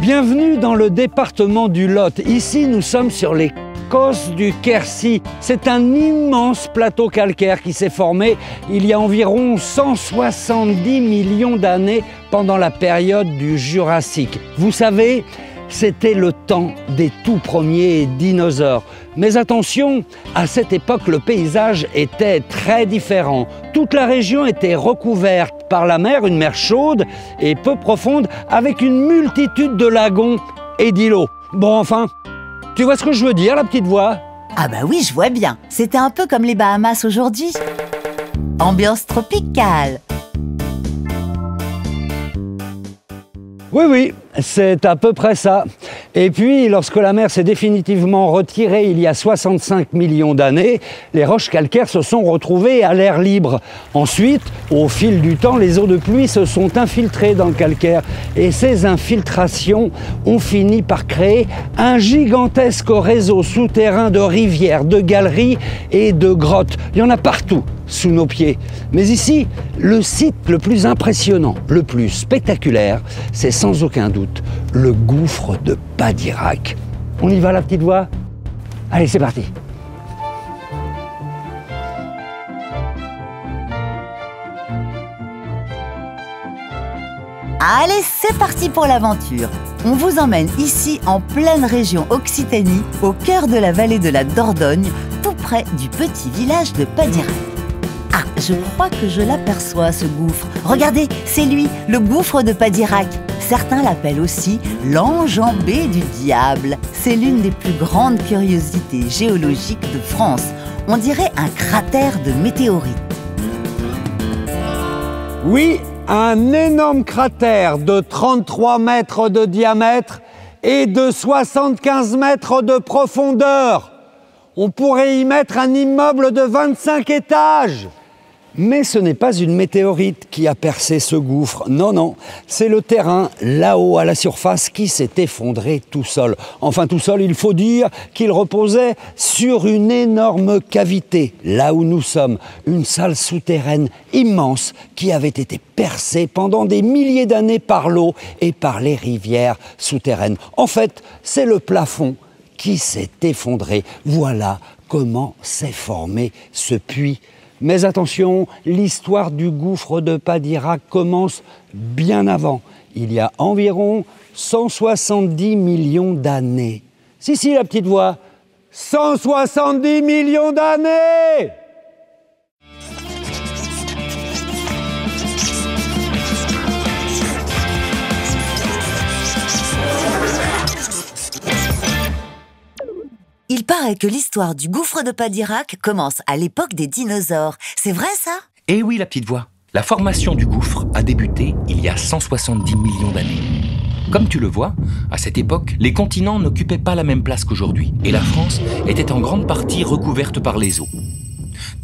Bienvenue dans le département du Lot. Ici, nous sommes sur les Cosses du Quercy. C'est un immense plateau calcaire qui s'est formé il y a environ 170 millions d'années pendant la période du Jurassique. Vous savez, c'était le temps des tout premiers dinosaures. Mais attention, à cette époque, le paysage était très différent. Toute la région était recouverte par la mer, une mer chaude et peu profonde, avec une multitude de lagons et d'îlots. Bon, enfin, tu vois ce que je veux dire, la petite voix? Ah bah oui, je vois bien. C'était un peu comme les Bahamas aujourd'hui. Ambiance tropicale. Oui, c'est à peu près ça. Et puis, lorsque la mer s'est définitivement retirée il y a 65 millions d'années, les roches calcaires se sont retrouvées à l'air libre. Ensuite, au fil du temps, les eaux de pluie se sont infiltrées dans le calcaire. Et ces infiltrations ont fini par créer un gigantesque réseau souterrain de rivières, de galeries et de grottes. Il y en a partout sous nos pieds. Mais ici, le site le plus impressionnant, le plus spectaculaire, c'est sans aucun doute le gouffre de Padirac. On y va, la petite voix? Allez, c'est parti. Allez, c'est parti pour l'aventure. On vous emmène ici en pleine région Occitanie, au cœur de la vallée de la Dordogne, tout près du petit village de Padirac. Ah, je crois que je l'aperçois, ce gouffre. Regardez, c'est lui, le gouffre de Padirac. Certains l'appellent aussi l'enjambé du diable. C'est l'une des plus grandes curiosités géologiques de France. On dirait un cratère de météorite. Oui, un énorme cratère de 33 mètres de diamètre et de 75 mètres de profondeur. On pourrait y mettre un immeuble de 25 étages. Mais ce n'est pas une météorite qui a percé ce gouffre. Non, c'est le terrain, là-haut à la surface, qui s'est effondré tout seul. Enfin, tout seul, il faut dire qu'il reposait sur une énorme cavité, là où nous sommes. Une salle souterraine immense qui avait été percée pendant des milliers d'années par l'eau et par les rivières souterraines. En fait, c'est le plafond qui s'est effondré. Voilà comment s'est formé ce puits. Mais attention, l'histoire du gouffre de Padirac commence bien avant, il y a environ 170 millions d'années. Si, la petite voix, 170 millions d'années! Il paraît que l'histoire du gouffre de Padirac commence à l'époque des dinosaures. C'est vrai, ça? Eh oui, la petite voix. La formation du gouffre a débuté il y a 170 millions d'années. Comme tu le vois, à cette époque, les continents n'occupaient pas la même place qu'aujourd'hui, et la France était en grande partie recouverte par les eaux.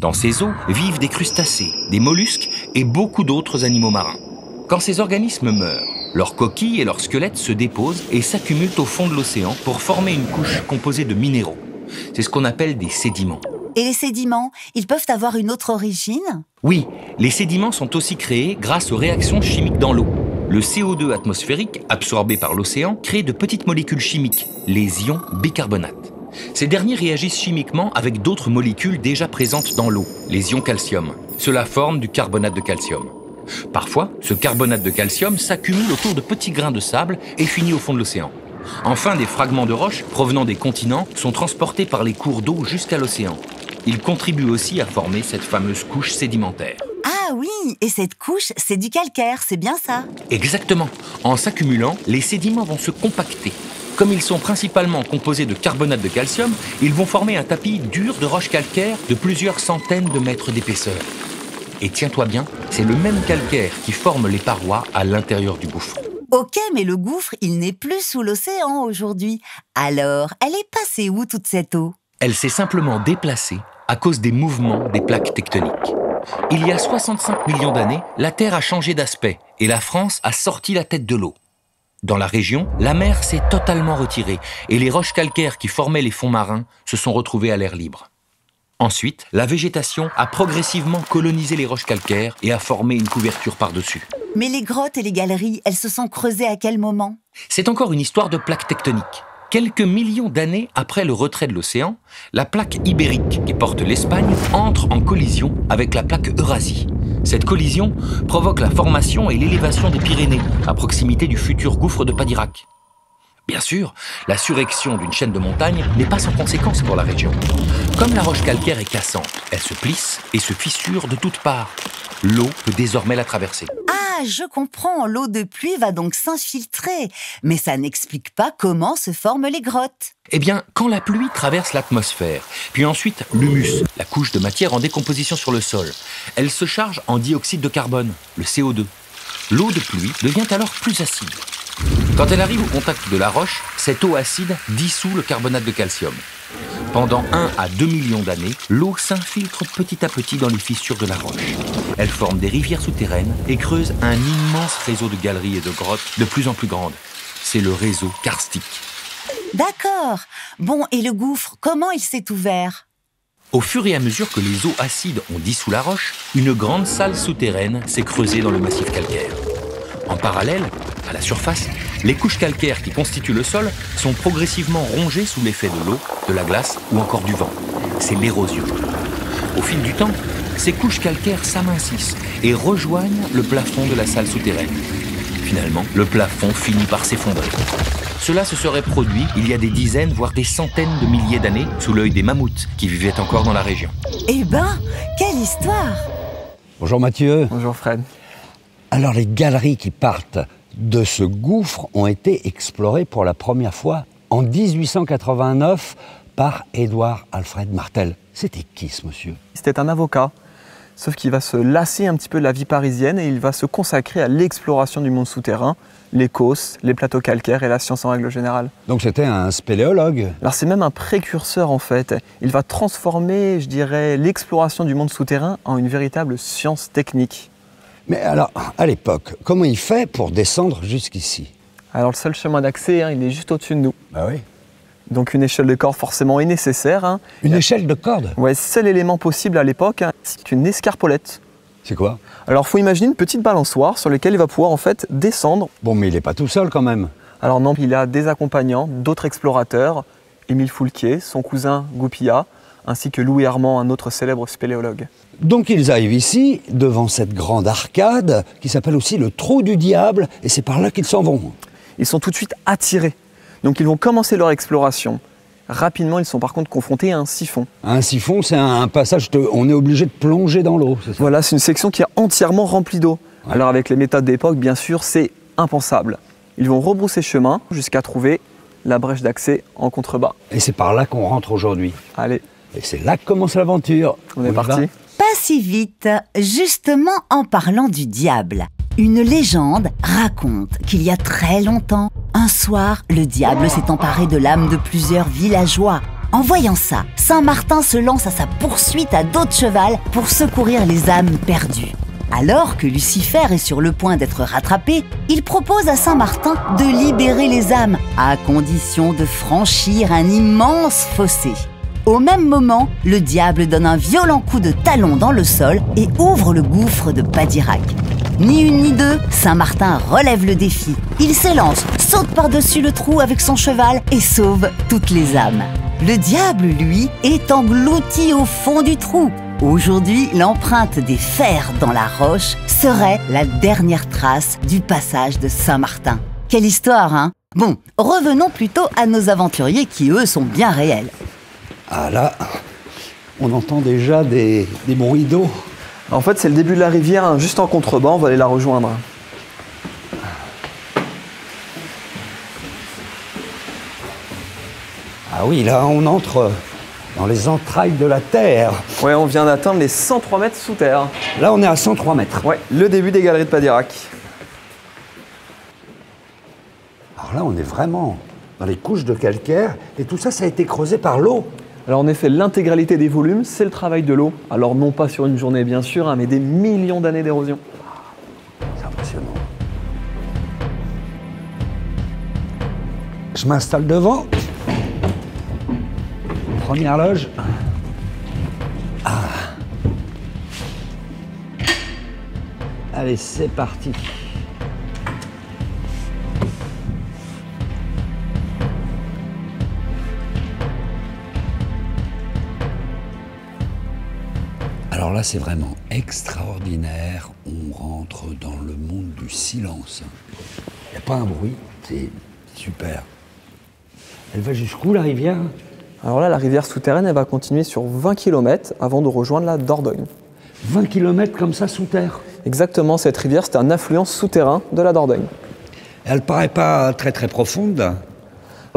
Dans ces eaux vivent des crustacés, des mollusques et beaucoup d'autres animaux marins. Quand ces organismes meurent, leurs coquilles et leurs squelettes se déposent et s'accumulent au fond de l'océan pour former une couche composée de minéraux. C'est ce qu'on appelle des sédiments. Et les sédiments, ils peuvent avoir une autre origine? Oui, les sédiments sont aussi créés grâce aux réactions chimiques dans l'eau. Le CO2 atmosphérique, absorbé par l'océan, crée de petites molécules chimiques, les ions bicarbonate. Ces derniers réagissent chimiquement avec d'autres molécules déjà présentes dans l'eau, les ions calcium. Cela forme du carbonate de calcium. Parfois, ce carbonate de calcium s'accumule autour de petits grains de sable et finit au fond de l'océan. Enfin, des fragments de roches provenant des continents sont transportés par les cours d'eau jusqu'à l'océan. Ils contribuent aussi à former cette fameuse couche sédimentaire. Ah oui, et cette couche, c'est du calcaire, c'est bien ça? Exactement. En s'accumulant, les sédiments vont se compacter. Comme ils sont principalement composés de carbonate de calcium, ils vont former un tapis dur de roches calcaires de plusieurs centaines de mètres d'épaisseur. Et tiens-toi bien, c'est le même calcaire qui forme les parois à l'intérieur du gouffre. Ok, mais le gouffre, il n'est plus sous l'océan aujourd'hui. Alors, elle est passée où toute cette eau? Elle s'est simplement déplacée à cause des mouvements des plaques tectoniques. Il y a 65 millions d'années, la Terre a changé d'aspect et la France a sorti la tête de l'eau. Dans la région, la mer s'est totalement retirée et les roches calcaires qui formaient les fonds marins se sont retrouvées à l'air libre. Ensuite, la végétation a progressivement colonisé les roches calcaires et a formé une couverture par-dessus. Mais les grottes et les galeries, elles se sont creusées à quel moment? C'est encore une histoire de plaques tectoniques. Quelques millions d'années après le retrait de l'océan, la plaque ibérique qui porte l'Espagne entre en collision avec la plaque Eurasie. Cette collision provoque la formation et l'élévation des Pyrénées, à proximité du futur gouffre de Padirac. Bien sûr, la surrection d'une chaîne de montagnes n'est pas sans conséquence pour la région. Comme la roche calcaire est cassante, elle se plisse et se fissure de toutes parts. L'eau peut désormais la traverser. Ah, je comprends, l'eau de pluie va donc s'infiltrer. Mais ça n'explique pas comment se forment les grottes. Eh bien, quand la pluie traverse l'atmosphère, puis ensuite l'humus, la couche de matière en décomposition sur le sol, elle se charge en dioxyde de carbone, le CO2. L'eau de pluie devient alors plus acide. Quand elle arrive au contact de la roche, cette eau acide dissout le carbonate de calcium. Pendant 1 à 2 millions d'années, l'eau s'infiltre petit à petit dans les fissures de la roche. Elle forme des rivières souterraines et creuse un immense réseau de galeries et de grottes de plus en plus grandes. C'est le réseau karstique. D'accord. Bon, et le gouffre, comment il s'est ouvert? Au fur et à mesure que les eaux acides ont dissous la roche, une grande salle souterraine s'est creusée dans le massif calcaire. En parallèle, à la surface, les couches calcaires qui constituent le sol sont progressivement rongées sous l'effet de l'eau, de la glace ou encore du vent. C'est l'érosion. Au fil du temps, ces couches calcaires s'amincissent et rejoignent le plafond de la salle souterraine. Finalement, le plafond finit par s'effondrer. Cela se serait produit il y a des dizaines, voire des centaines de milliers d'années, sous l'œil des mammouths qui vivaient encore dans la région. Eh ben, quelle histoire! Bonjour Mathieu. Bonjour Fred. Alors les galeries qui partent de ce gouffre ont été explorées pour la première fois en 1889 par Édouard Alfred Martel. C'était qui ce monsieur? C'était un avocat, sauf qu'il va se lasser un petit peu de la vie parisienne et il va se consacrer à l'exploration du monde souterrain, les causses, les plateaux calcaires et la science en règle générale. Donc c'était un spéléologue? Alors c'est même un précurseur en fait. Il va transformer, je dirais, l'exploration du monde souterrain en une véritable science technique. Mais alors, à l'époque, comment il fait pour descendre jusqu'ici? Alors le seul chemin d'accès, il est juste au-dessus de nous. Bah oui. Donc une échelle de corde forcément est nécessaire. Une échelle de corde? Ouais, seul élément possible à l'époque, c'est une escarpolette. C'est quoi? Alors il faut imaginer une petite balançoire sur laquelle il va pouvoir en fait descendre. Bon, mais il n'est pas tout seul quand même. Alors non, il a des accompagnants, d'autres explorateurs, Émile Foulquier, son cousin Goupillat, ainsi que Louis Armand, un autre célèbre spéléologue. Donc ils arrivent ici, devant cette grande arcade, qui s'appelle aussi le Trou du Diable, et c'est par là qu'ils s'en vont. Ils sont tout de suite attirés, donc ils vont commencer leur exploration. Rapidement, ils sont par contre confrontés à un siphon. Un siphon, c'est un passage, on est obligé de plonger dans l'eau, c'est ça? Voilà, c'est une section qui est entièrement remplie d'eau. Ouais. Alors avec les méthodes d'époque, bien sûr, c'est impensable. Ils vont rebrousser chemin jusqu'à trouver la brèche d'accès en contrebas. Et c'est par là qu'on rentre aujourd'hui. Allez. Et c'est là que commence l'aventure. On est parti. Pas si vite. Justement, en parlant du diable, une légende raconte qu'il y a très longtemps, un soir, le diable s'est emparé de l'âme de plusieurs villageois. En voyant ça, Saint Martin se lance à sa poursuite à dos de cheval pour secourir les âmes perdues. Alors que Lucifer est sur le point d'être rattrapé, il propose à Saint Martin de libérer les âmes, à condition de franchir un immense fossé. Au même moment, le diable donne un violent coup de talon dans le sol et ouvre le gouffre de Padirac. Ni une ni deux, Saint Martin relève le défi. Il s'élance, saute par-dessus le trou avec son cheval et sauve toutes les âmes. Le diable, lui, est englouti au fond du trou. Aujourd'hui, l'empreinte des fers dans la roche serait la dernière trace du passage de Saint Martin. Quelle histoire, hein? Bon, revenons plutôt à nos aventuriers qui, eux, sont bien réels. Ah là, on entend déjà des bruits d'eau. En fait, c'est le début de la rivière, hein, juste en contrebas, on va aller la rejoindre. Ah oui, là, on entre dans les entrailles de la terre. Ouais, on vient d'atteindre les 103 mètres sous terre. Là, on est à 103 mètres. Ouais, le début des galeries de Padirac. Alors là, on est vraiment dans les couches de calcaire, et tout ça, ça a été creusé par l'eau. Alors en effet, l'intégralité des volumes, c'est le travail de l'eau. Alors non pas sur une journée bien sûr, hein, mais des millions d'années d'érosion. C'est impressionnant. Je m'installe devant. Première loge. Ah. Allez, c'est parti. Alors là, c'est vraiment extraordinaire. On rentre dans le monde du silence. Il n'y a pas un bruit, c'est super. Elle va jusqu'où, la rivière? Alors là, la rivière souterraine, elle va continuer sur 20 km avant de rejoindre la Dordogne. 20 km comme ça, sous terre? Exactement, cette rivière, c'est un affluent souterrain de la Dordogne. Elle paraît pas très très profonde.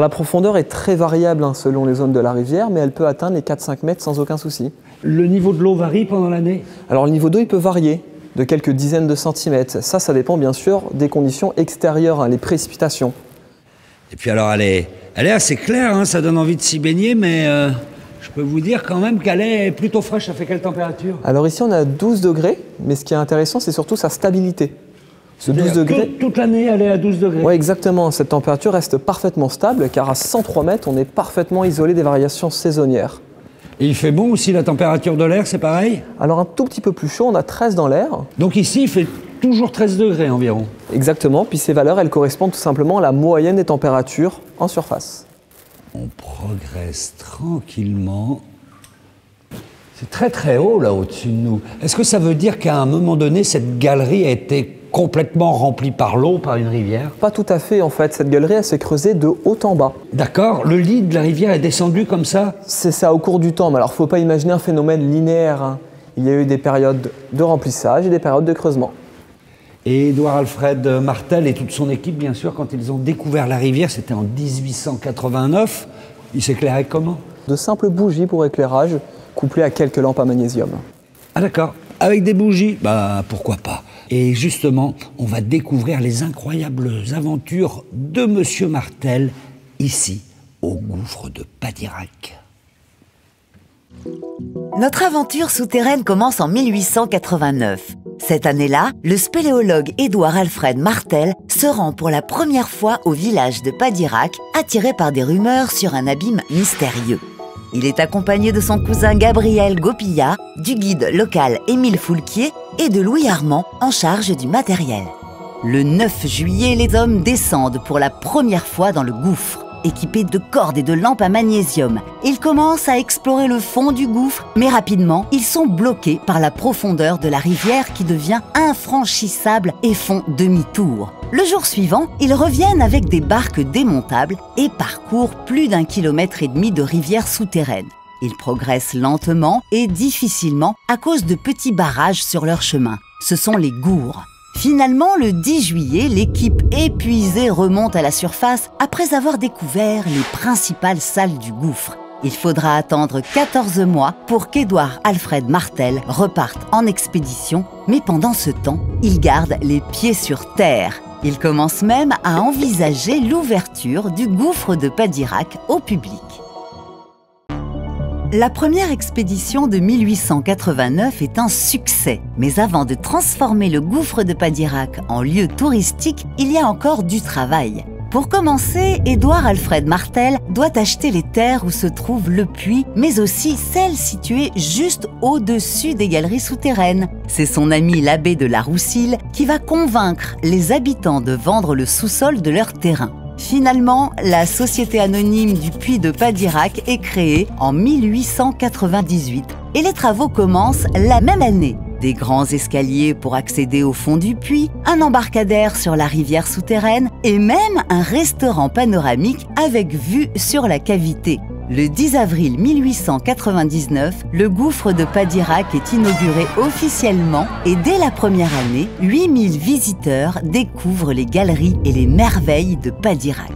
La profondeur est très variable selon les zones de la rivière, mais elle peut atteindre les 4-5 mètres sans aucun souci. Le niveau de l'eau varie pendant l'année? Alors le niveau d'eau, il peut varier de quelques dizaines de centimètres. Ça dépend bien sûr des conditions extérieures, les précipitations. Et puis alors, elle est assez claire, hein, ça donne envie de s'y baigner, mais je peux vous dire quand même qu'elle est plutôt fraîche. Ça fait quelle température? Alors ici, on est à 12 degrés, mais ce qui est intéressant, c'est surtout sa stabilité. Ce 12 degrés... Toute l'année, elle est à 12 degrés? Oui, exactement. Cette température reste parfaitement stable, car à 103 mètres, on est parfaitement isolé des variations saisonnières. Et il fait bon aussi, la température de l'air, c'est pareil? Alors un tout petit peu plus chaud, on a 13 dans l'air. Donc ici, il fait toujours 13 degrés environ? Exactement, puis ces valeurs, elles correspondent tout simplement à la moyenne des températures en surface. On progresse tranquillement. C'est très très haut là au-dessus de nous. Est-ce que ça veut dire qu'à un moment donné, cette galerie a été complètement remplie par l'eau, par une rivière? Pas tout à fait en fait, cette galerie elle s'est creusée de haut en bas. D'accord, le lit de la rivière est descendu comme ça? C'est ça au cours du temps, mais alors faut pas imaginer un phénomène linéaire, hein. Il y a eu des périodes de remplissage et des périodes de creusement. Et Édouard Alfred Martel et toute son équipe, bien sûr, quand ils ont découvert la rivière, c'était en 1889, ils s'éclairaient comment? De simples bougies pour éclairage, couplées à quelques lampes à magnésium. Ah d'accord, avec des bougies? Bah pourquoi pas. Et justement, on va découvrir les incroyables aventures de Monsieur Martel, ici, au gouffre de Padirac. Notre aventure souterraine commence en 1889. Cette année-là, le spéléologue Édouard Alfred Martel se rend pour la première fois au village de Padirac, attiré par des rumeurs sur un abîme mystérieux. Il est accompagné de son cousin Gabriel Gopilla, du guide local Émile Foulquier et de Louis Armand en charge du matériel. Le 9 juillet, les hommes descendent pour la première fois dans le gouffre. Équipés de cordes et de lampes à magnésium, ils commencent à explorer le fond du gouffre, mais rapidement, ils sont bloqués par la profondeur de la rivière qui devient infranchissable et font demi-tour. Le jour suivant, ils reviennent avec des barques démontables et parcourent plus d'1,5 km de rivière souterraine. Ils progressent lentement et difficilement à cause de petits barrages sur leur chemin. Ce sont les gourds. Finalement, le 10 juillet, l'équipe épuisée remonte à la surface après avoir découvert les principales salles du gouffre. Il faudra attendre 14 mois pour qu'Édouard Alfred Martel reparte en expédition, mais pendant ce temps, il garde les pieds sur terre. Il commence même à envisager l'ouverture du gouffre de Padirac au public. La première expédition de 1889 est un succès, mais avant de transformer le gouffre de Padirac en lieu touristique, il y a encore du travail. Pour commencer, Édouard Alfred Martel doit acheter les terres où se trouve le puits, mais aussi celles situées juste au-dessus des galeries souterraines. C'est son ami l'abbé de la Roussille qui va convaincre les habitants de vendre le sous-sol de leur terrain. Finalement, la Société anonyme du puits de Padirac est créée en 1898 et les travaux commencent la même année. Des grands escaliers pour accéder au fond du puits, un embarcadère sur la rivière souterraine et même un restaurant panoramique avec vue sur la cavité. Le 10 avril 1899, le gouffre de Padirac est inauguré officiellement et dès la première année, 8000 visiteurs découvrent les galeries et les merveilles de Padirac.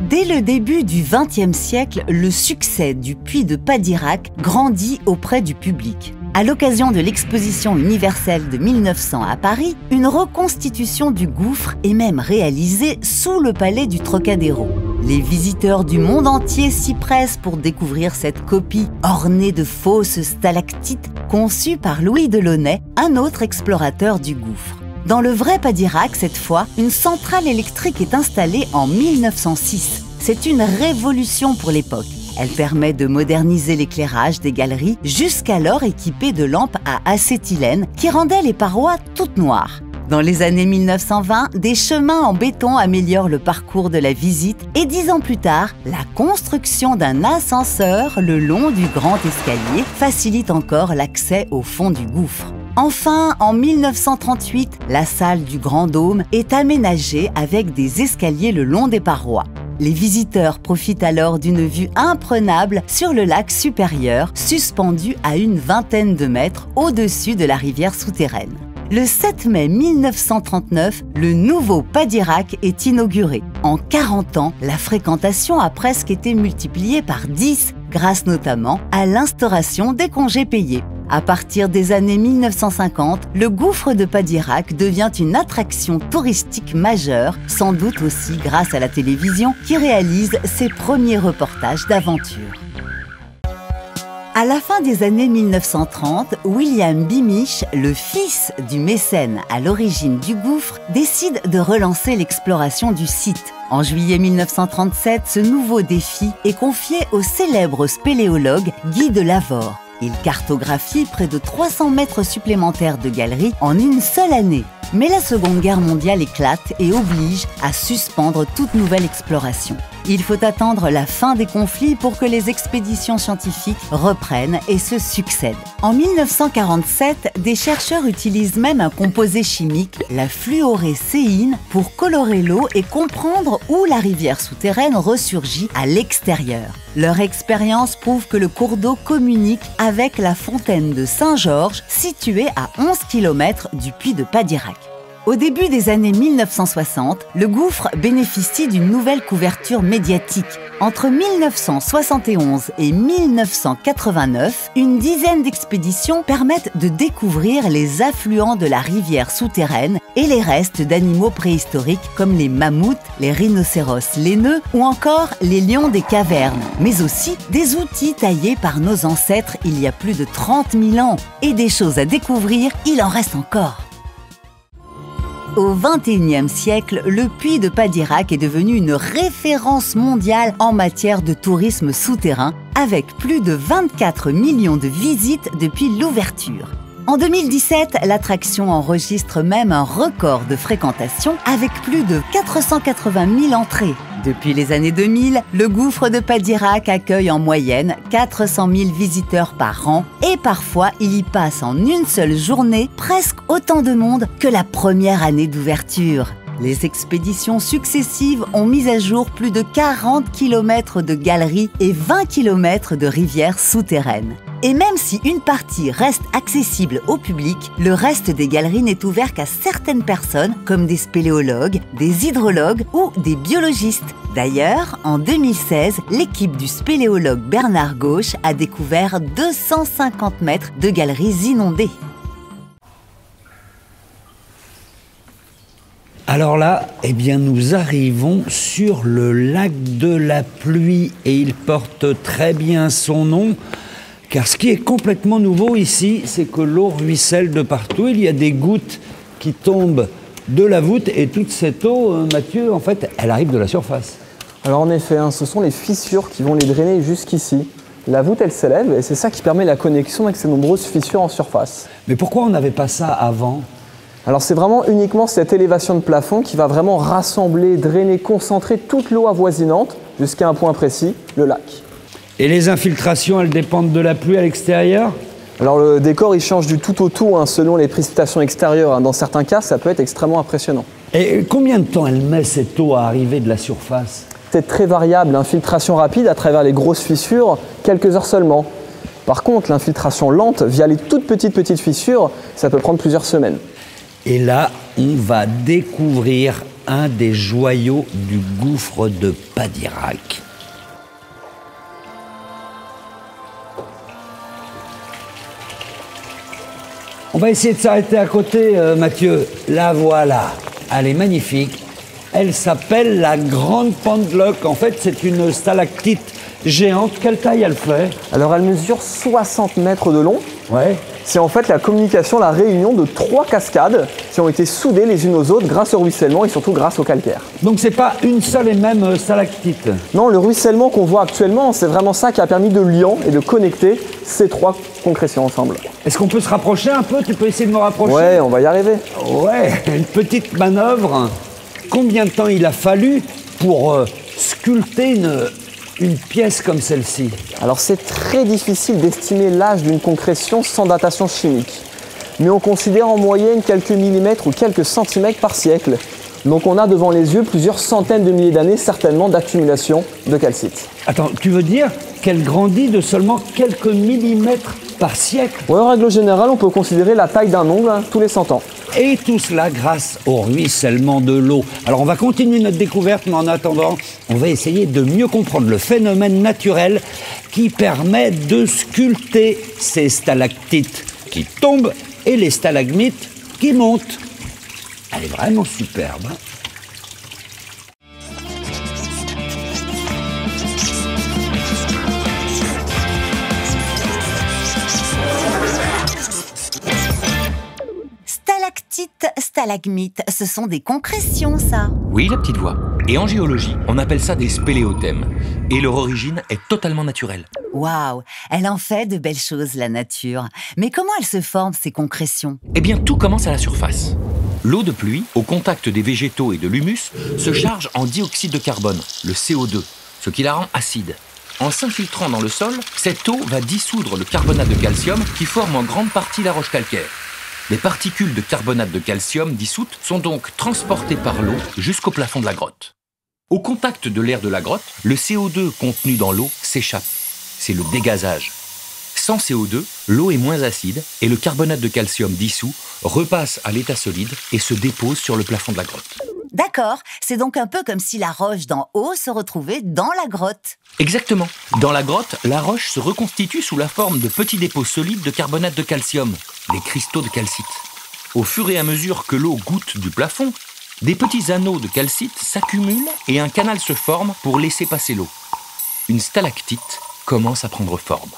Dès le début du XXe siècle, le succès du puits de Padirac grandit auprès du public. À l'occasion de l'exposition universelle de 1900 à Paris, une reconstitution du gouffre est même réalisée sous le palais du Trocadéro. Les visiteurs du monde entier s'y pressent pour découvrir cette copie ornée de fausses stalactites conçue par Louis Delaunay, un autre explorateur du gouffre. Dans le vrai Padirac, cette fois, une centrale électrique est installée en 1906. C'est une révolution pour l'époque. Elle permet de moderniser l'éclairage des galeries, jusqu'alors équipées de lampes à acétylène qui rendaient les parois toutes noires. Dans les années 1920, des chemins en béton améliorent le parcours de la visite et 10 ans plus tard, la construction d'un ascenseur le long du grand escalier facilite encore l'accès au fond du gouffre. Enfin, en 1938, la salle du Grand Dôme est aménagée avec des escaliers le long des parois. Les visiteurs profitent alors d'une vue imprenable sur le lac supérieur, suspendu à une vingtaine de mètres au-dessus de la rivière souterraine. Le 7 mai 1939, le nouveau Padirac est inauguré. En 40 ans, la fréquentation a presque été multipliée par 10, grâce notamment à l'instauration des congés payés. À partir des années 1950, le gouffre de Padirac devient une attraction touristique majeure, sans doute aussi grâce à la télévision qui réalise ses premiers reportages d'aventure. À la fin des années 1930, William Beamish, le fils du mécène à l'origine du gouffre, décide de relancer l'exploration du site. En juillet 1937, ce nouveau défi est confié au célèbre spéléologue Guy de Lavore. Il cartographie près de 300 mètres supplémentaires de galeries en une seule année. Mais la Seconde Guerre mondiale éclate et oblige à suspendre toute nouvelle exploration. Il faut attendre la fin des conflits pour que les expéditions scientifiques reprennent et se succèdent. En 1947, des chercheurs utilisent même un composé chimique, la fluorécéine, pour colorer l'eau et comprendre où la rivière souterraine ressurgit à l'extérieur. Leur expérience prouve que le cours d'eau communique avec la fontaine de Saint-Georges, située à 11 km du puits de Padirac. Au début des années 1960, le gouffre bénéficie d'une nouvelle couverture médiatique. Entre 1971 et 1989, une dizaine d'expéditions permettent de découvrir les affluents de la rivière souterraine et les restes d'animaux préhistoriques comme les mammouths, les rhinocéros laineux ou encore les lions des cavernes, mais aussi des outils taillés par nos ancêtres il y a plus de 30 000 ans. Et des choses à découvrir, il en reste encore. Au XXIe siècle, le puits de Padirac est devenu une référence mondiale en matière de tourisme souterrain, avec plus de 24 millions de visites depuis l'ouverture. En 2017, l'attraction enregistre même un record de fréquentation avec plus de 480 000 entrées. Depuis les années 2000, le gouffre de Padirac accueille en moyenne 400 000 visiteurs par an et parfois il y passe en une seule journée presque autant de monde que la première année d'ouverture. Les expéditions successives ont mis à jour plus de 40 km de galeries et 20 km de rivières souterraines. Et même si une partie reste accessible au public, le reste des galeries n'est ouvert qu'à certaines personnes comme des spéléologues, des hydrologues ou des biologistes. D'ailleurs, en 2016, l'équipe du spéléologue Bernard Gauche a découvert 250 mètres de galeries inondées. Alors là, eh bien, nous arrivons sur le lac de la pluie et il porte très bien son nom. Car ce qui est complètement nouveau ici, c'est que l'eau ruisselle de partout. Il y a des gouttes qui tombent de la voûte et toute cette eau, Mathieu, en fait, elle arrive de la surface. Alors en effet, ce sont les fissures qui vont les drainer jusqu'ici. La voûte, elle s'élève et c'est ça qui permet la connexion avec ces nombreuses fissures en surface. Mais pourquoi on n'avait pas ça avant ? Alors c'est vraiment uniquement cette élévation de plafond qui va vraiment rassembler, drainer, concentrer toute l'eau avoisinante jusqu'à un point précis, le lac. Et les infiltrations, elles dépendent de la pluie à l'extérieur ? Alors le décor, il change du tout au tout selon les précipitations extérieures. Dans certains cas, ça peut être extrêmement impressionnant. Et combien de temps elle met cette eau à arriver de la surface ? C'est très variable. Infiltration rapide à travers les grosses fissures, quelques heures seulement. Par contre, l'infiltration lente via les toutes petites fissures, ça peut prendre plusieurs semaines. Et là, on va découvrir un des joyaux du gouffre de Padirac. On va essayer de s'arrêter à côté, Mathieu. La voilà. Elle est magnifique. Elle s'appelle la Grande Pendeloque. En fait, c'est une stalactite géante. Quelle taille elle fait ? Alors, elle mesure 60 mètres de long. Ouais. C'est en fait la communication, la réunion de 3 cascades qui ont été soudées les unes aux autres grâce au ruissellement et surtout grâce au calcaire. Donc c'est pas une seule et même stalactite? Non, le ruissellement qu'on voit actuellement, c'est vraiment ça qui a permis de lier et de connecter ces 3 concrétions ensemble. Est-ce qu'on peut se rapprocher un peu? Tu peux essayer de me rapprocher? Ouais, on va y arriver. Ouais, une petite manœuvre. Combien de temps il a fallu pour sculpter une pièce comme celle-ci? Alors c'est très difficile d'estimer l'âge d'une concrétion sans datation chimique. Mais on considère en moyenne quelques millimètres ou quelques centimètres par siècle. Donc on a devant les yeux plusieurs centaines de milliers d'années certainement d'accumulation de calcite. Attends, tu veux dire qu'elle grandit de seulement quelques millimètres par siècle? Ouais, en règle générale, on peut considérer la taille d'un ongle tous les 100 ans. Et tout cela grâce au ruissellement de l'eau. Alors on va continuer notre découverte, mais en attendant, on va essayer de mieux comprendre le phénomène naturel qui permet de sculpter ces stalactites qui tombent et les stalagmites qui montent. Elle est vraiment superbe, hein? Stalactites, stalagmites, ce sont des concrétions, ça. Oui, la petite voix. Et en géologie, on appelle ça des spéléothèmes. Et leur origine est totalement naturelle. Waouh, elle en fait de belles choses, la nature. Mais comment elles se forment, ces concrétions? Eh bien, tout commence à la surface. L'eau de pluie, au contact des végétaux et de l'humus, se charge en dioxyde de carbone, le CO2, ce qui la rend acide. En s'infiltrant dans le sol, cette eau va dissoudre le carbonate de calcium qui forme en grande partie la roche calcaire. Les particules de carbonate de calcium dissoutes sont donc transportées par l'eau jusqu'au plafond de la grotte. Au contact de l'air de la grotte, le CO2 contenu dans l'eau s'échappe. C'est le dégazage. Sans CO2, l'eau est moins acide et le carbonate de calcium dissous repasse à l'état solide et se dépose sur le plafond de la grotte. D'accord, c'est donc un peu comme si la roche d'en haut se retrouvait dans la grotte. Exactement. Dans la grotte, la roche se reconstitue sous la forme de petits dépôts solides de carbonate de calcium, des cristaux de calcite. Au fur et à mesure que l'eau goutte du plafond, des petits anneaux de calcite s'accumulent et un canal se forme pour laisser passer l'eau. Une stalactite commence à prendre forme.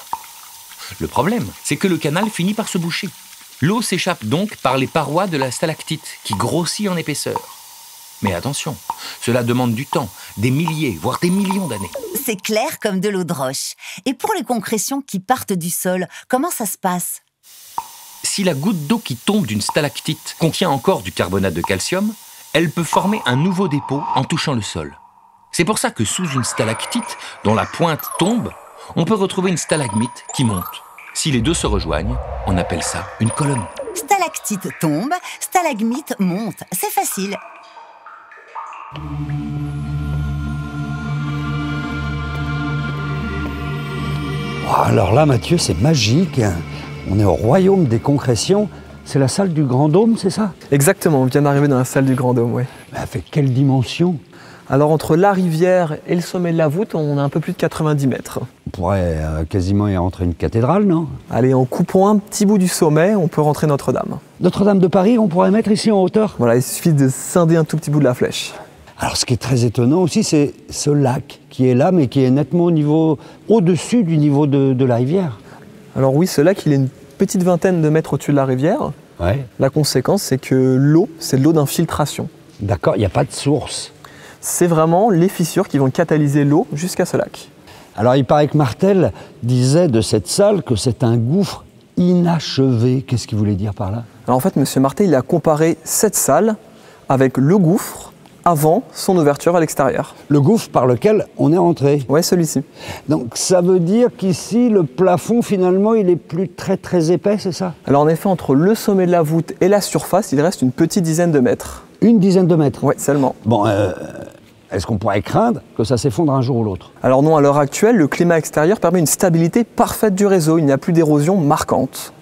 Le problème, c'est que le canal finit par se boucher. L'eau s'échappe donc par les parois de la stalactite qui grossit en épaisseur. Mais attention, cela demande du temps, des milliers, voire des millions d'années. C'est clair comme de l'eau de roche. Et pour les concrétions qui partent du sol, comment ça se passe? Si la goutte d'eau qui tombe d'une stalactite contient encore du carbonate de calcium, elle peut former un nouveau dépôt en touchant le sol. C'est pour ça que sous une stalactite, dont la pointe tombe, on peut retrouver une stalagmite qui monte. Si les deux se rejoignent, on appelle ça une colonne. Stalactite tombe, stalagmite monte. C'est facile. Alors là, Mathieu, c'est magique. On est au royaume des concrétions. C'est la salle du Grand Dôme, c'est ça? Exactement, on vient d'arriver dans la salle du Grand Dôme, oui. Mais avec quelle dimension? Alors entre la rivière et le sommet de la voûte, on a un peu plus de 90 mètres. On pourrait quasiment y rentrer une cathédrale, non? Allez, en coupant un petit bout du sommet, on peut rentrer Notre-Dame. Notre-Dame de Paris, on pourrait mettre ici en hauteur? Voilà, il suffit de scinder un tout petit bout de la flèche. Alors ce qui est très étonnant aussi, c'est ce lac qui est là, mais qui est nettement au-dessus du niveau de la rivière. Alors oui, ce lac, il est une petite vingtaine de mètres au-dessus de la rivière. Ouais. La conséquence, c'est que l'eau, c'est de l'eau d'infiltration. D'accord, il n'y a pas de source. C'est vraiment les fissures qui vont catalyser l'eau jusqu'à ce lac. Alors il paraît que Martel disait de cette salle que c'est un gouffre inachevé. Qu'est-ce qu'il voulait dire par là? Alors en fait, M. Martel, il a comparé cette salle avec le gouffre avant son ouverture à l'extérieur. Le gouffre par lequel on est entré. Ouais, celui-ci. Donc ça veut dire qu'ici, le plafond, finalement, il est plus très épais, c'est ça? Alors en effet, entre le sommet de la voûte et la surface, il reste une petite dizaine de mètres. Une dizaine de mètres? Oui, seulement. Bon, est-ce qu'on pourrait craindre que ça s'effondre un jour ou l'autre? Alors non, à l'heure actuelle, le climat extérieur permet une stabilité parfaite du réseau. Il n'y a plus d'érosion marquante.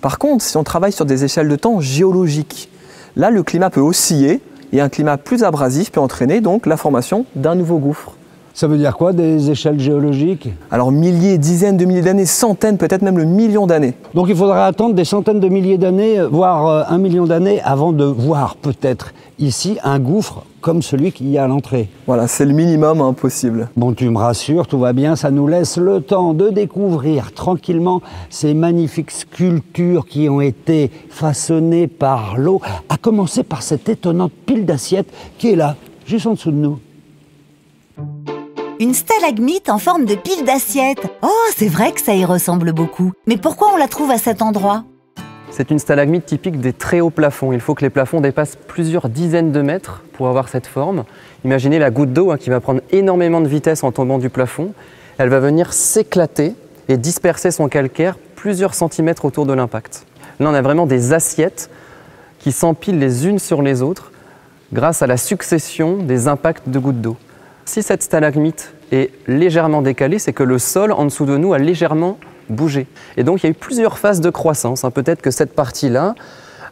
Par contre, si on travaille sur des échelles de temps géologiques, là, le climat peut osciller et un climat plus abrasif peut entraîner donc la formation d'un nouveau gouffre. Ça veut dire quoi, des échelles géologiques? Alors milliers, dizaines de milliers d'années, centaines, peut-être même le million d'années. Donc il faudra attendre des centaines de milliers d'années, voire 1 million d'années, avant de voir peut-être ici un gouffre comme celui qu'il y a à l'entrée. Voilà, c'est le minimum possible. Bon, tu me rassures, tout va bien, ça nous laisse le temps de découvrir tranquillement ces magnifiques sculptures qui ont été façonnées par l'eau, à commencer par cette étonnante pile d'assiettes qui est là, juste en dessous de nous. Une stalagmite en forme de pile d'assiettes. Oh, c'est vrai que ça y ressemble beaucoup. Mais pourquoi on la trouve à cet endroit? C'est une stalagmite typique des très hauts plafonds. Il faut que les plafonds dépassent plusieurs dizaines de mètres pour avoir cette forme. Imaginez la goutte d'eau qui va prendre énormément de vitesse en tombant du plafond. Elle va venir s'éclater et disperser son calcaire plusieurs centimètres autour de l'impact. Là, on a vraiment des assiettes qui s'empilent les unes sur les autres grâce à la succession des impacts de gouttes d'eau. Si cette stalagmite est légèrement décalée, c'est que le sol en dessous de nous a légèrement bougé. Et donc il y a eu plusieurs phases de croissance. Peut-être que cette partie-là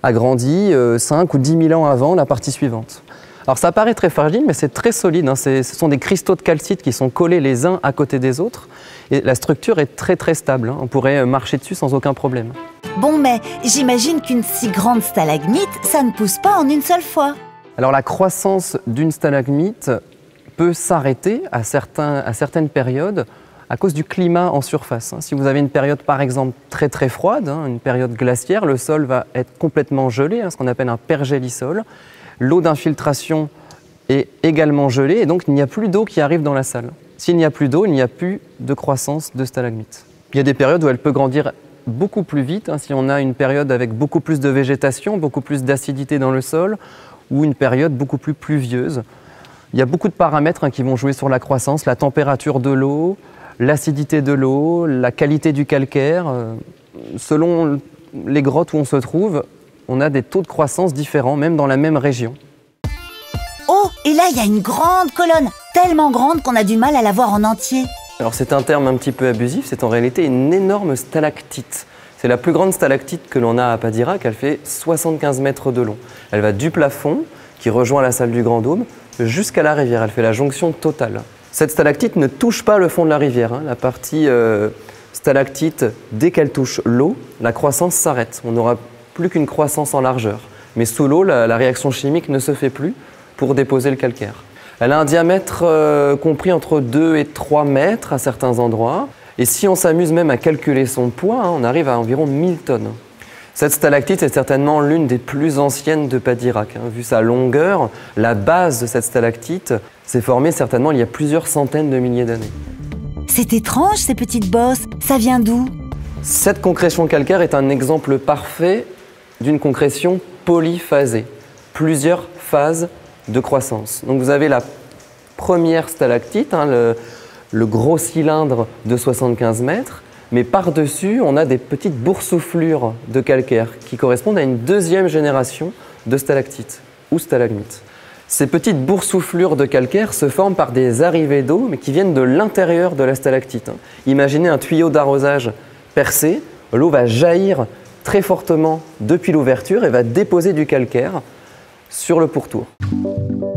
a grandi 5 ou 10 000 ans avant la partie suivante. Alors ça paraît très fragile, mais c'est très solide. Ce sont des cristaux de calcite qui sont collés les uns à côté des autres. Et la structure est très très stable. On pourrait marcher dessus sans aucun problème. Bon, mais j'imagine qu'une si grande stalagmite, ça ne pousse pas en une seule fois. Alors la croissance d'une stalagmite peut s'arrêter à certaines périodes à cause du climat en surface. Si vous avez une période par exemple très très froide, une période glaciaire, le sol va être complètement gelé, ce qu'on appelle un pergélisol. L'eau d'infiltration est également gelée et donc il n'y a plus d'eau qui arrive dans la salle. S'il n'y a plus d'eau, il n'y a plus de croissance de stalagmite. Il y a des périodes où elle peut grandir beaucoup plus vite, si on a une période avec beaucoup plus de végétation, beaucoup plus d'acidité dans le sol, ou une période beaucoup plus pluvieuse. Il y a beaucoup de paramètres qui vont jouer sur la croissance, la température de l'eau, l'acidité de l'eau, la qualité du calcaire. Selon les grottes où on se trouve, on a des taux de croissance différents, même dans la même région. Oh, et là, il y a une grande colonne, tellement grande qu'on a du mal à la voir en entier. Alors c'est un terme un petit peu abusif, c'est en réalité une énorme stalactite. C'est la plus grande stalactite que l'on a à Padirac, elle fait 75 mètres de long. Elle va du plafond, qui rejoint la salle du Grand Dôme, jusqu'à la rivière, elle fait la jonction totale. Cette stalactite ne touche pas le fond de la rivière. La partie stalactite, dès qu'elle touche l'eau, la croissance s'arrête. On n'aura plus qu'une croissance en largeur. Mais sous l'eau, la réaction chimique ne se fait plus pour déposer le calcaire. Elle a un diamètre compris entre 2 et 3 mètres à certains endroits. Et si on s'amuse même à calculer son poids, on arrive à environ 1000 tonnes. Cette stalactite est certainement l'une des plus anciennes de Padirac. Vu sa longueur, la base de cette stalactite s'est formée certainement il y a plusieurs centaines de milliers d'années. C'est étrange ces petites bosses, ça vient d'où? Cette concrétion calcaire est un exemple parfait d'une concrétion polyphasée. Plusieurs phases de croissance. Donc vous avez la première stalactite, le gros cylindre de 75 mètres. Mais par-dessus, on a des petites boursouflures de calcaire qui correspondent à une deuxième génération de stalactites ou stalagmites. Ces petites boursouflures de calcaire se forment par des arrivées d'eau, mais qui viennent de l'intérieur de la stalactite. Imaginez un tuyau d'arrosage percé, l'eau va jaillir très fortement depuis l'ouverture et va déposer du calcaire sur le pourtour.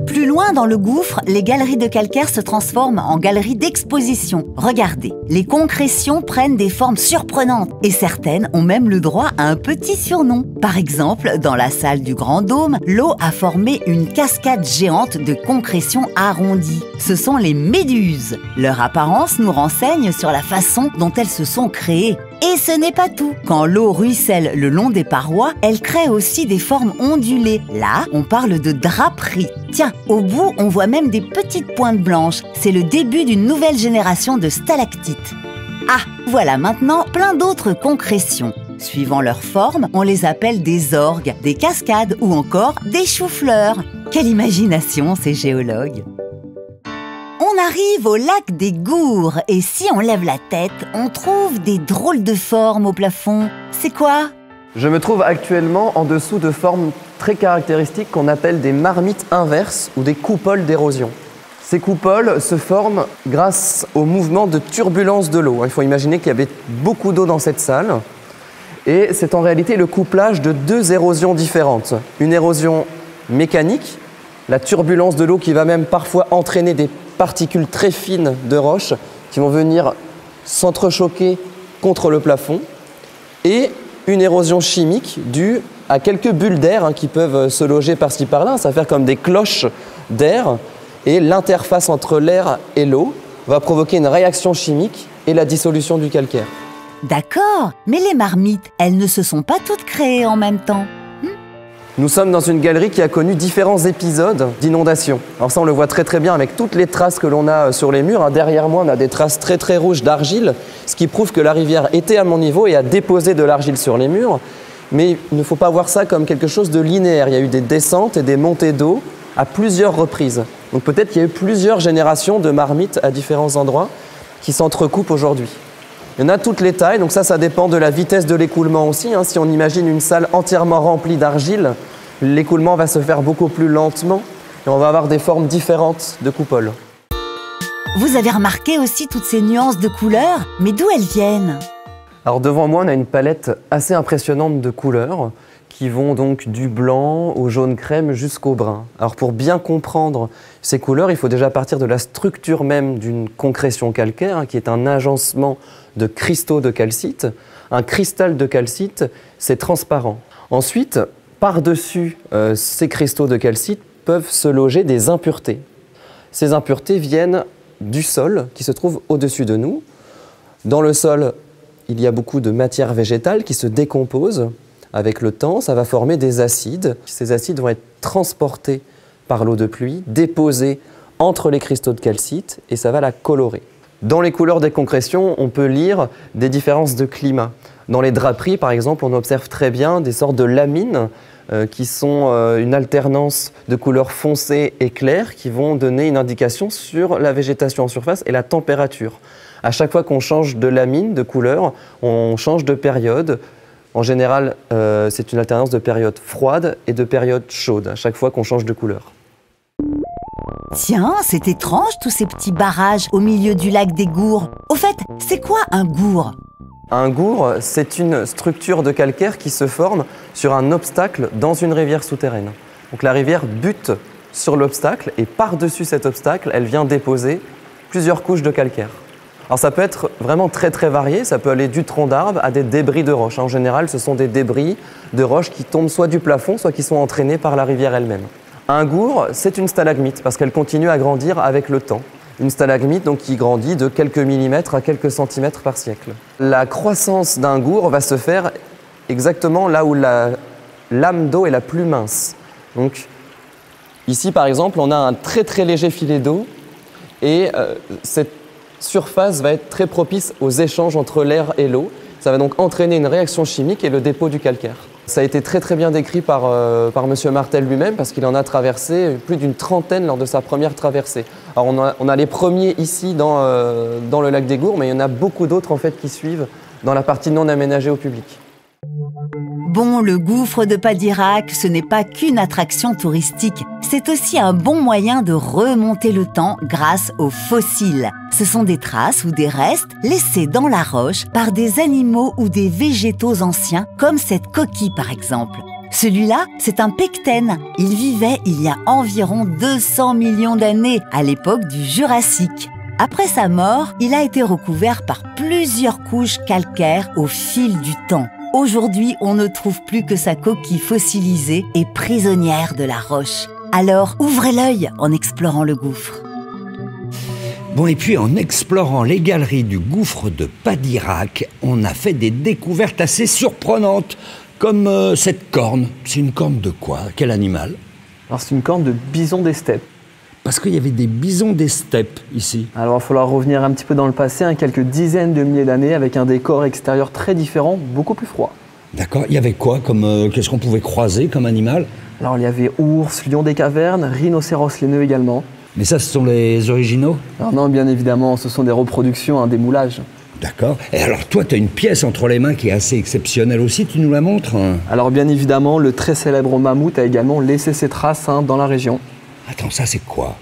Plus loin dans le gouffre, les galeries de calcaire se transforment en galeries d'exposition. Regardez, les concrétions prennent des formes surprenantes et certaines ont même le droit à un petit surnom. Par exemple, dans la salle du Grand Dôme, l'eau a formé une cascade géante de concrétions arrondies. Ce sont les méduses. Leur apparence nous renseigne sur la façon dont elles se sont créées. Et ce n'est pas tout. Quand l'eau ruisselle le long des parois, elle crée aussi des formes ondulées. Là, on parle de draperie. Tiens, au bout, on voit même des petites pointes blanches. C'est le début d'une nouvelle génération de stalactites. Ah, voilà maintenant plein d'autres concrétions. Suivant leur forme, on les appelle des orgues, des cascades ou encore des choux-fleurs. Quelle imagination, ces géologues! On arrive au lac des Gours et si on lève la tête, on trouve des drôles de formes au plafond. C'est quoi? Je me trouve actuellement en dessous de formes très caractéristiques qu'on appelle des marmites inverses ou des coupoles d'érosion. Ces coupoles se forment grâce au mouvement de turbulence de l'eau. Il faut imaginer qu'il y avait beaucoup d'eau dans cette salle et c'est en réalité le couplage de deux érosions différentes. Une érosion mécanique, la turbulence de l'eau qui va même parfois entraîner des particules très fines de roche qui vont venir s'entrechoquer contre le plafond et une érosion chimique due à quelques bulles d'air qui peuvent se loger par-ci par-là. Ça va faire comme des cloches d'air et l'interface entre l'air et l'eau va provoquer une réaction chimique et la dissolution du calcaire. D'accord, mais les marmites, elles ne se sont pas toutes créées en même temps. Nous sommes dans une galerie qui a connu différents épisodes d'inondation. Alors ça, on le voit très très bien avec toutes les traces que l'on a sur les murs. Derrière moi, on a des traces très très rouges d'argile, ce qui prouve que la rivière était à mon niveau et a déposé de l'argile sur les murs. Mais il ne faut pas voir ça comme quelque chose de linéaire. Il y a eu des descentes et des montées d'eau à plusieurs reprises. Donc peut-être qu'il y a eu plusieurs générations de marmites à différents endroits qui s'entrecoupent aujourd'hui. Il y en a toutes les tailles, donc ça dépend de la vitesse de l'écoulement aussi. Si on imagine une salle entièrement remplie d'argile, l'écoulement va se faire beaucoup plus lentement et on va avoir des formes différentes de coupoles. Vous avez remarqué aussi toutes ces nuances de couleurs, mais d'où elles viennent? Alors devant moi, on a une palette assez impressionnante de couleurs qui vont donc du blanc au jaune crème jusqu'au brun. Alors pour bien comprendre ces couleurs, il faut déjà partir de la structure même d'une concrétion calcaire, qui est un agencement de cristaux de calcite. Un cristal de calcite, c'est transparent. Ensuite, par-dessus ces cristaux de calcite peuvent se loger des impuretés. Ces impuretés viennent du sol qui se trouve au-dessus de nous. Dans le sol, il y a beaucoup de matière végétale qui se décompose. Avec le temps, ça va former des acides. Ces acides vont être transportés par l'eau de pluie, déposés entre les cristaux de calcite et ça va la colorer. Dans les couleurs des concrétions, on peut lire des différences de climat. Dans les draperies, par exemple, on observe très bien des sortes de lamines qui sont une alternance de couleurs foncées et claires qui vont donner une indication sur la végétation en surface et la température. À chaque fois qu'on change de lamine, de couleur, on change de période. En général, c'est une alternance de période froide et de période chaude, à chaque fois qu'on change de couleur. Tiens, c'est étrange tous ces petits barrages au milieu du lac des Gours. Au fait, c'est quoi un gour? Un gour, c'est une structure de calcaire qui se forme sur un obstacle dans une rivière souterraine. Donc la rivière bute sur l'obstacle et par-dessus cet obstacle, elle vient déposer plusieurs couches de calcaire. Alors ça peut être vraiment très très varié, ça peut aller du tronc d'arbre à des débris de roche. En général, ce sont des débris de roche qui tombent soit du plafond, soit qui sont entraînés par la rivière elle-même. Un gour, c'est une stalagmite parce qu'elle continue à grandir avec le temps. Une stalagmite donc, qui grandit de quelques millimètres à quelques centimètres par siècle. La croissance d'un gour va se faire exactement là où la lame d'eau est la plus mince. Donc ici par exemple, on a un très très léger filet d'eau et cette surface va être très propice aux échanges entre l'air et l'eau. Ça va donc entraîner une réaction chimique et le dépôt du calcaire. Ça a été très très bien décrit par M. Martel lui-même parce qu'il en a traversé plus d'une trentaine lors de sa première traversée. Alors on a les premiers ici dans le lac des Gours, mais il y en a beaucoup d'autres en fait qui suivent dans la partie non aménagée au public. Bon, le gouffre de Padirac, ce n'est pas qu'une attraction touristique. C'est aussi un bon moyen de remonter le temps grâce aux fossiles. Ce sont des traces ou des restes laissés dans la roche par des animaux ou des végétaux anciens, comme cette coquille par exemple. Celui-là, c'est un pectène. Il vivait il y a environ 200 millions d'années, à l'époque du Jurassique. Après sa mort, il a été recouvert par plusieurs couches calcaires au fil du temps. Aujourd'hui, on ne trouve plus que sa coquille fossilisée et prisonnière de la roche. Alors, ouvrez l'œil en explorant le gouffre. Bon, et puis en explorant les galeries du gouffre de Padirac, on a fait des découvertes assez surprenantes, comme cette corne. C'est une corne de quoi? Quel animal? Alors c'est une corne de bison des steppes. Parce qu'il y avait des bisons des steppes ici. Alors il va falloir revenir un petit peu dans le passé, quelques dizaines de milliers d'années, avec un décor extérieur très différent, beaucoup plus froid. D'accord. Il y avait quoi comme qu'est-ce qu'on pouvait croiser comme animal? Alors il y avait ours, lions des cavernes, rhinocéros laineux également. Mais ça, ce sont les originaux? Alors non, bien évidemment, ce sont des reproductions, des moulages. D'accord. Et alors toi, tu as une pièce entre les mains qui est assez exceptionnelle aussi, tu nous la montres? Alors bien évidemment, le très célèbre mammouth a également laissé ses traces dans la région. Attends, ça c'est quoi?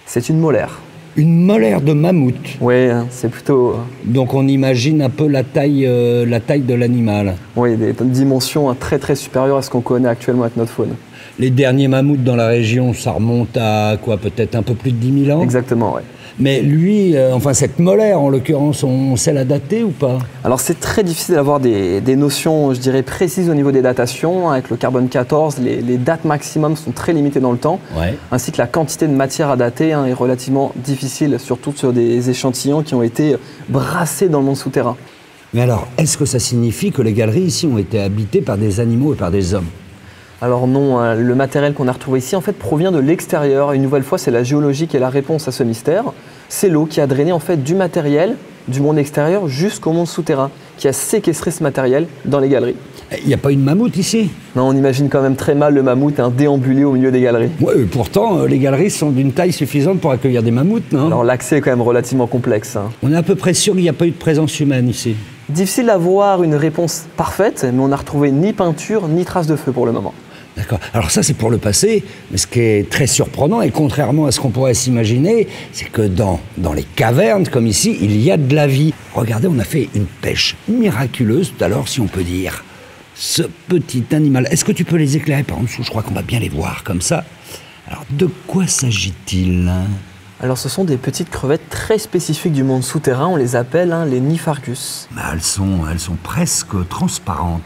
C'est une molaire. Une molaire de mammouth? Oui, c'est plutôt... Donc on imagine un peu la taille de l'animal. Oui, des dimensions très très supérieures à ce qu'on connaît actuellement avec notre faune. Les derniers mammouths dans la région, ça remonte à quoi? Peut-être un peu plus de 10 000 ans? Exactement, oui. Mais lui, enfin cette molaire en l'occurrence, on sait la dater ou pas? Alors c'est très difficile d'avoir des notions, je dirais, précises au niveau des datations. Avec le carbone 14, les dates maximum sont très limitées dans le temps, ainsi que la quantité de matière à dater est relativement difficile, surtout sur des échantillons qui ont été brassés dans le monde souterrain. Mais alors, est-ce que ça signifie que les galeries ici ont été habitées par des animaux et par des hommes? Alors non, le matériel qu'on a retrouvé ici en fait provient de l'extérieur. Une nouvelle fois, c'est la géologie qui est la réponse à ce mystère. C'est l'eau qui a drainé en fait du matériel du monde extérieur jusqu'au monde souterrain, qui a séquestré ce matériel dans les galeries. Il n'y a pas une mammouth ici? Non, on imagine quand même très mal le mammouth déambuler au milieu des galeries. Oui, pourtant, les galeries sont d'une taille suffisante pour accueillir des mammouths, non? Alors l'accès est quand même relativement complexe. On est à peu près sûr qu'il n'y a pas eu de présence humaine ici. Difficile d'avoir une réponse parfaite, mais on n'a retrouvé ni peinture ni trace de feu pour le moment. D'accord. Alors ça, c'est pour le passé, mais ce qui est très surprenant, et contrairement à ce qu'on pourrait s'imaginer, c'est que dans les cavernes, comme ici, il y a de la vie. Regardez, on a fait une pêche miraculeuse tout à l'heure, si on peut dire. Ce petit animal, est-ce que tu peux les éclairer par en dessous? Je crois qu'on va bien les voir, comme ça. Alors, de quoi s'agit-il? Alors, ce sont des petites crevettes très spécifiques du monde souterrain, on les appelle les Niphargus. Bah, elles sont presque transparentes.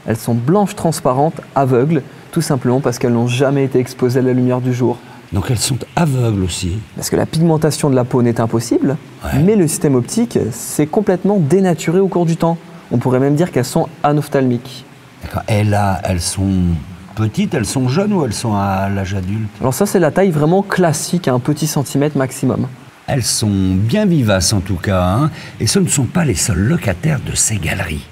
Elles sont blanches transparentes, aveugles, tout simplement parce qu'elles n'ont jamais été exposées à la lumière du jour. Donc elles sont aveugles aussi. Parce que la pigmentation de la peau n'est impossible, mais le système optique s'est complètement dénaturé au cours du temps. On pourrait même dire qu'elles sont anophtalmiques. D'accord. Et là, elles sont petites, elles sont jeunes ou elles sont à l'âge adulte? Alors ça, c'est la taille vraiment classique, à 1 petit centimètre maximum. Elles sont bien vivaces en tout cas, et ce ne sont pas les seuls locataires de ces galeries.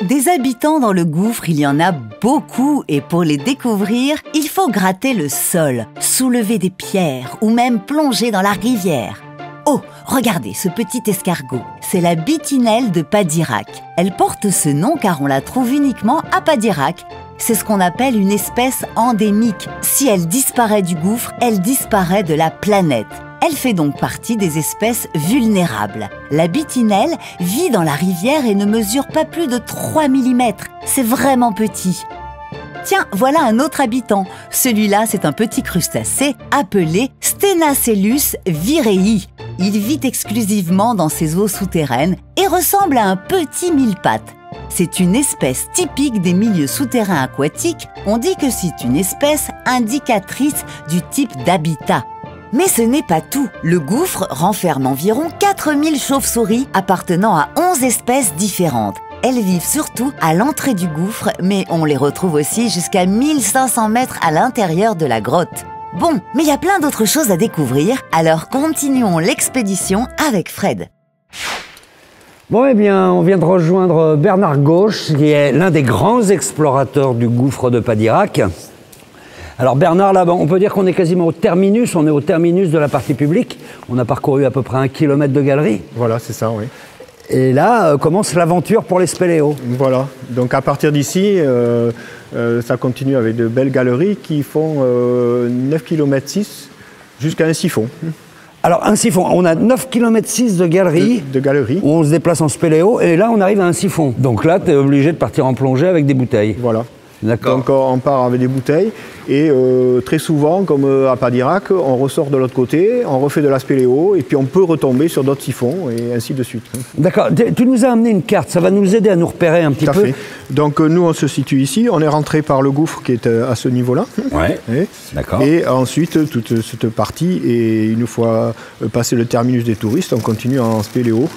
Des habitants dans le gouffre, il y en a beaucoup et pour les découvrir, il faut gratter le sol, soulever des pierres ou même plonger dans la rivière. Oh, regardez ce petit escargot, c'est la bitinelle de Padirac. Elle porte ce nom car on la trouve uniquement à Padirac. C'est ce qu'on appelle une espèce endémique. Si elle disparaît du gouffre, elle disparaît de la planète. Elle fait donc partie des espèces vulnérables. La bitinelle vit dans la rivière et ne mesure pas plus de 3 mm. C'est vraiment petit. Tiens, voilà un autre habitant. Celui-là, c'est un petit crustacé appelé Stenacellus virei. Il vit exclusivement dans ces eaux souterraines et ressemble à un petit mille-pattes. C'est une espèce typique des milieux souterrains aquatiques. On dit que c'est une espèce indicatrice du type d'habitat. Mais ce n'est pas tout. Le gouffre renferme environ 4000 chauves-souris appartenant à 11 espèces différentes. Elles vivent surtout à l'entrée du gouffre, mais on les retrouve aussi jusqu'à 1500 mètres à l'intérieur de la grotte. Bon, mais il y a plein d'autres choses à découvrir, alors continuons l'expédition avec Fred. Bon, eh bien, on vient de rejoindre Bernard Gauche, qui est l'un des grands explorateurs du gouffre de Padirac. Alors Bernard, là, on peut dire qu'on est quasiment au terminus, on est au terminus de la partie publique. On a parcouru à peu près 1 kilomètre de galerie. Voilà, c'est ça, oui. Et là, commence l'aventure pour les spéléos. Voilà, donc à partir d'ici, ça continue avec de belles galeries qui font 9,6 km jusqu'à un siphon. Alors un siphon, on a 9,6 km de galeries. De galeries. Où on se déplace en spéléo et là on arrive à un siphon. Donc là, tu es obligé de partir en plongée avec des bouteilles. Voilà. D'accord. Donc on part avec des bouteilles et très souvent, comme à Padirac, on ressort de l'autre côté, on refait de la spéléo et puis on peut retomber sur d'autres siphons et ainsi de suite. D'accord. Tu nous as amené une carte, ça va nous aider à nous repérer un petit peu. Tout à fait. Donc nous on se situe ici, on est rentré par le gouffre qui est à ce niveau-là. Ouais. D'accord. Et ensuite toute cette partie, et une fois passé le terminus des touristes, on continue en spéléo.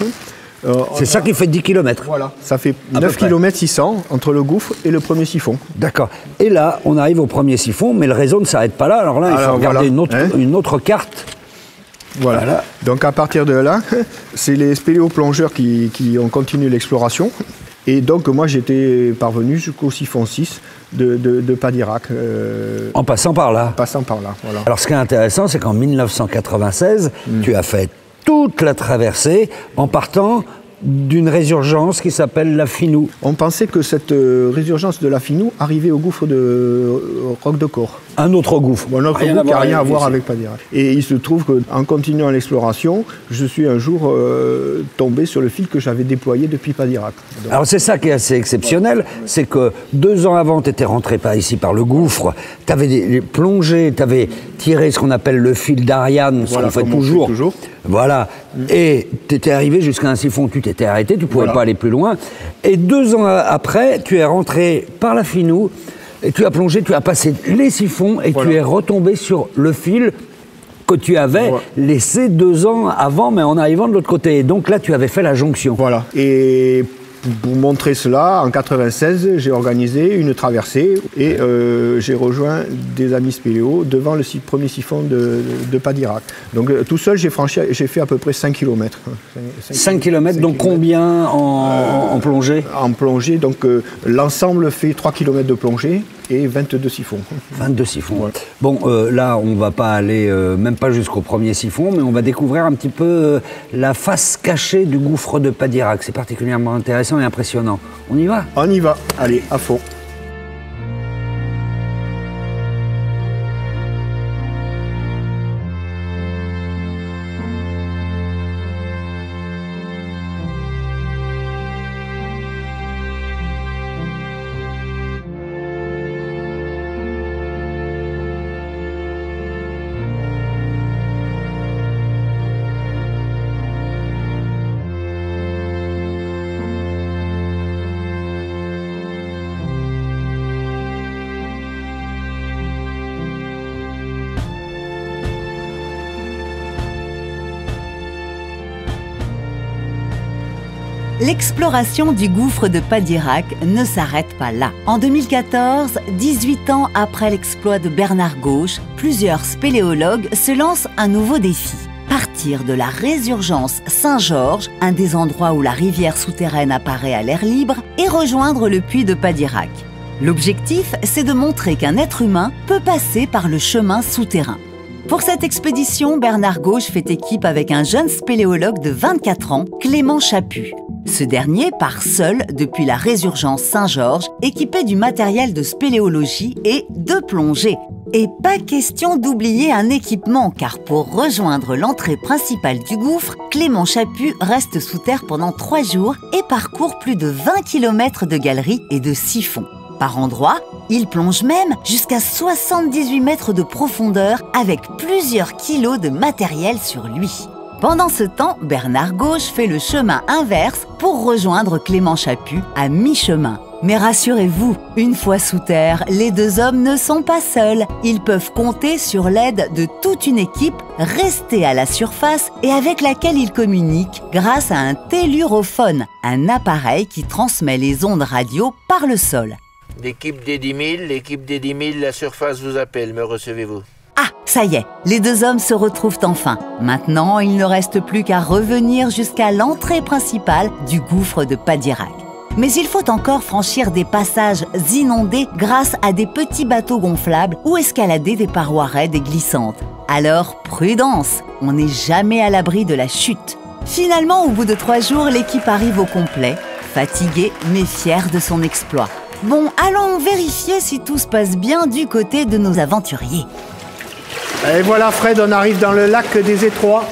C'est ça qui fait 10 km. Voilà, ça fait 9 km 600 entre le gouffre et le premier siphon. D'accord. Et là, on arrive au premier siphon, mais le réseau ne s'arrête pas là. Alors là, il faut regarder une autre carte. Voilà. Donc à partir de là, c'est les spéléoplongeurs qui ont continué l'exploration. Et donc moi, j'étais parvenu jusqu'au siphon 6 de Padirac. En passant par là. En passant par là, voilà. Alors ce qui est intéressant, c'est qu'en 1996, tu as fait toute la traversée en partant d'une résurgence qui s'appelle la Finou. On pensait que cette résurgence de la Finou arrivait au gouffre de Roc de Corps. Un autre gouffre. Bon, un autre gouffre qui n'a rien à voir avec Padirac. Et il se trouve qu'en continuant l'exploration, je suis un jour tombé sur le fil que j'avais déployé depuis Padirac. Donc, alors c'est ça qui est assez exceptionnel, c'est que 2 ans avant, tu étais rentré ici par le gouffre, tu avais plongé, tu avais tiré ce qu'on appelle le fil d'Ariane, ce qu'on fait toujours. Voilà, et tu étais arrivé jusqu'à un siphon, tu t'étais arrêté, tu ne pouvais pas aller plus loin. Et 2 ans après, tu es rentré par la Finou, et tu as plongé, tu as passé les siphons et tu es retombé sur le fil que tu avais laissé 2 ans avant, mais en arrivant de l'autre côté. Et donc là, tu avais fait la jonction. Voilà. Et pour montrer cela, en 96, j'ai organisé une traversée et j'ai rejoint des amis spéléo devant le premier siphon de Padirac. Donc tout seul, j'ai fait à peu près 5 km. 5 km, donc combien en plongée? En plongée, donc l'ensemble fait 3 km de plongée et 22 siphons. 22 siphons. Ouais. Bon, là, on ne va pas aller, même pas jusqu'au premier siphon, mais on va découvrir un petit peu la face cachée du gouffre de Padirac. C'est particulièrement intéressant et impressionnant. On y va? On y va. Allez, à fond. L'exploration du gouffre de Padirac ne s'arrête pas là. En 2014, 18 ans après l'exploit de Bernard Gauche, plusieurs spéléologues se lancent un nouveau défi. Partir de la résurgence Saint-Georges, un des endroits où la rivière souterraine apparaît à l'air libre, et rejoindre le puits de Padirac. L'objectif, c'est de montrer qu'un être humain peut passer par le chemin souterrain. Pour cette expédition, Bernard Gauche fait équipe avec un jeune spéléologue de 24 ans, Clément Chaput. Ce dernier part seul depuis la résurgence Saint-Georges, équipé du matériel de spéléologie et de plongée. Et pas question d'oublier un équipement, car pour rejoindre l'entrée principale du gouffre, Clément Chaput reste sous terre pendant 3 jours et parcourt plus de 20 km de galeries et de siphons. Par endroits, il plonge même jusqu'à 78 mètres de profondeur avec plusieurs kilos de matériel sur lui. Pendant ce temps, Bernard Gauche fait le chemin inverse pour rejoindre Clément Chaput à mi-chemin. Mais rassurez-vous, une fois sous terre, les 2 hommes ne sont pas seuls. Ils peuvent compter sur l'aide de toute une équipe restée à la surface et avec laquelle ils communiquent grâce à un tellurophone, un appareil qui transmet les ondes radio par le sol. L'équipe des 10 000, la surface vous appelle, me recevez-vous? Ah, ça y est, les 2 hommes se retrouvent enfin. Maintenant, il ne reste plus qu'à revenir jusqu'à l'entrée principale du gouffre de Padirac. Mais il faut encore franchir des passages inondés grâce à des petits bateaux gonflables ou escalader des parois raides et glissantes. Alors, prudence, on n'est jamais à l'abri de la chute. Finalement, au bout de 3 jours, l'équipe arrive au complet, fatiguée mais fière de son exploit. Bon, allons vérifier si tout se passe bien du côté de nos aventuriers. Et voilà Fred, on arrive dans le lac des Étroits.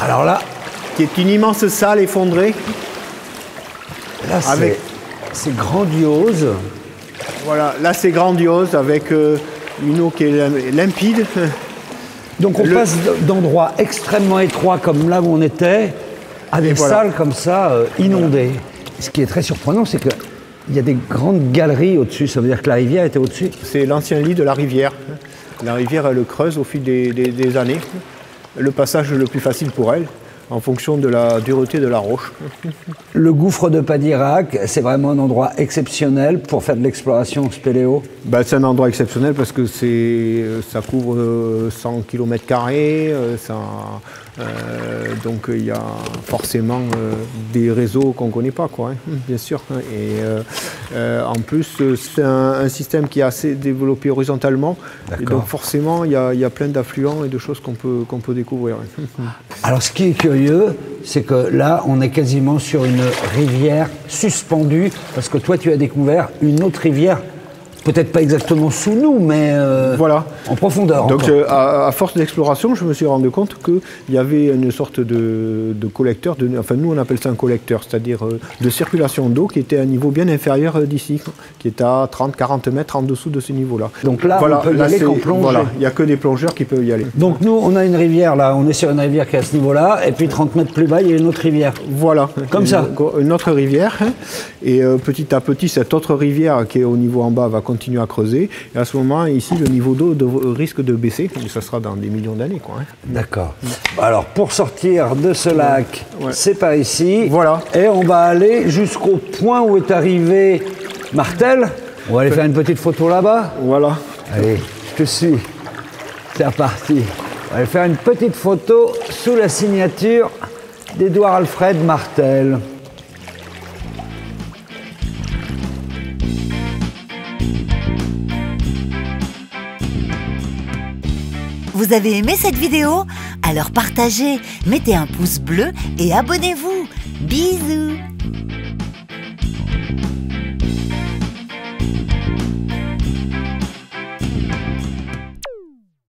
Alors là, qui est une immense salle effondrée. Là, c'est grandiose. Voilà, là c'est grandiose avec une eau qui est limpide. Donc on passe d'endroits extrêmement étroits comme là où on était à des salles comme ça inondées. Voilà. Ce qui est très surprenant, c'est qu'il y a des grandes galeries au-dessus. Ça veut dire que la rivière était au-dessus? C'est l'ancien lit de la rivière. La rivière, elle creuse au fil des années. Le passage le plus facile pour elle, en fonction de la dureté de la roche. Le gouffre de Padirac, c'est vraiment un endroit exceptionnel pour faire de l'exploration spéléo? C'est un endroit exceptionnel parce que ça couvre 100 km², donc il y a forcément des réseaux qu'on ne connaît pas, quoi, hein, bien sûr. Et en plus, c'est un système qui est assez développé horizontalement. Et donc forcément, il y a plein d'affluents et de choses qu'on peut découvrir. Alors ce qui est curieux, c'est que là, on est quasiment sur une rivière suspendue, parce que toi, tu as découvert une autre rivière peut-être pas exactement sous nous, mais voilà. en profondeur. Donc à force d'exploration, je me suis rendu compte qu'il y avait une sorte de collecteur, enfin nous on appelle ça un collecteur, c'est-à-dire de circulation d'eau qui était à un niveau bien inférieur d'ici, qui est à 30-40 mètres en dessous de ce niveau-là. Donc là, on peut y aller qu'en plongée. Voilà, il n'y a que des plongeurs qui peuvent y aller. Donc nous, on a une rivière là, on est sur une rivière qui est à ce niveau-là, et puis 30 mètres plus bas, il y a une autre rivière. Voilà. Comme ça. Une autre rivière, et petit à petit, cette autre rivière qui est au niveau en bas va continuer à creuser, et à ce moment, ici, le niveau d'eau risque de baisser, mais ça sera dans des millions d'années, quoi. D'accord. Alors, pour sortir de ce lac, c'est par ici. Voilà. Et on va aller jusqu'au point où est arrivé Martel. On va aller faire une petite photo là-bas. Voilà. Allez, je te suis. C'est reparti. On va aller faire une petite photo sous la signature d'Édouard Alfred Martel. Vous avez aimé cette vidéo? Alors partagez, mettez un pouce bleu et abonnez-vous. Bisous!